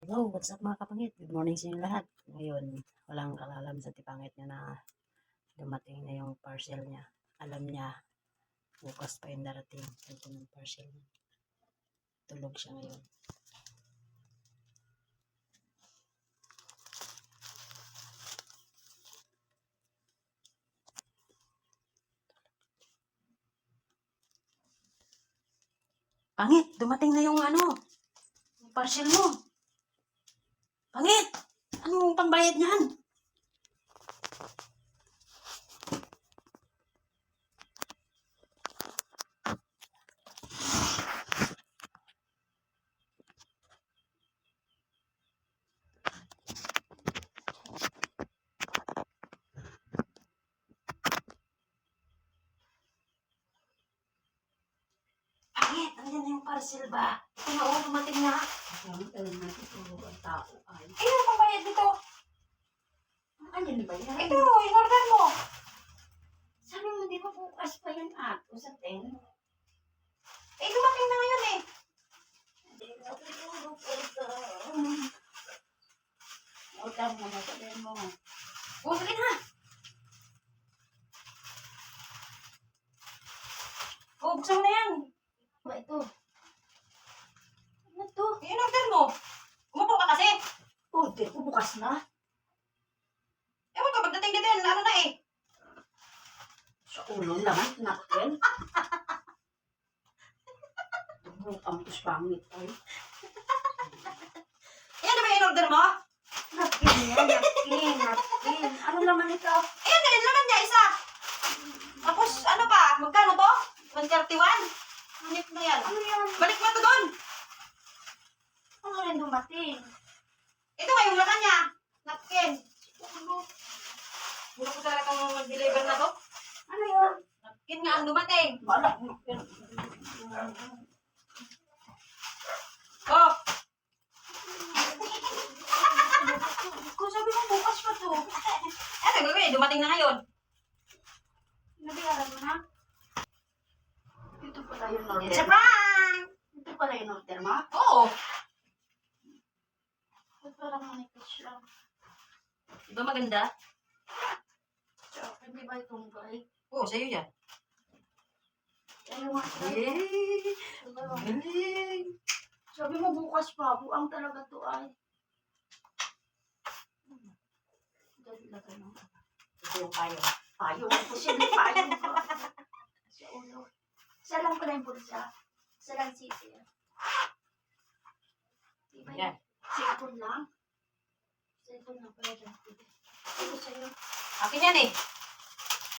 Hello, what's up mga kapangit? Good morning sa inyo lahat. Ngayon, walang kalalam sa tipangit niya na dumating na yung parcel niya. Alam niya, bukas pa yung darating. Ito yung parcel niya. Tulog siya ngayon. Pangit, dumating na yung yung parcel mo. Pangit! Anong pambayad niyan? Pangit, andyan na yung parcel ba? Ito na, dumating na. Alam natin kung ang tao ay. Ano pambayad dito? Andyan ba yan? Ito, in-order mo. Sabi mo, di ba bukas pa yan ato sa 10? Dumating na ngayon eh. Hindi na siguro po ito. Utang mo na sabihin mo. Sige na. Buksan mo na yan. Ba ito? Ano to? In-order mo. Umupo ka kasi. Order ko bukas na. Ewan ka, pagdating dito yan, ano na eh. Sa ulo naman, natin. Tumulong ang pangit ay. Yan na ba yung in-order mo? Napkin yan, napkin. Ano naman ito? Ayan na, naman niya, isa. Tapos, ano pa, magkano to? 131? Hanip na yan. Ano yan? Balik mo to doon. Ano rin dumating? Ito nga yung laman niya. Napkin. Mula ko talaga kung mag-deliver na to. Ano yun? Napkin nga ang dumating. Wala. Napkin. Oh, Kung sabi mo bukas pa to. ano gagawin? Dumating na ngayon. Nabiyaran mo na? Ito pala yung order. It's a prank! Ito pala yung order mo? Oo. Ito parang manipis lang. Di ba maganda? Tsaka, hindi ba itong guy? Oo, sa'yo yan. Ano nga Eh, galing. sabi mo bukas pa, buang talaga to ay. Dali lagay mo. Ito yung kayo. Payong ko siya, payong ko. Sa ulo. Isa lang pala yung bulsa. Isa lang sisi. Diba Yan. Cellphone lang? Cellphone lang pala dyan. Ito sa'yo. Akin yan eh.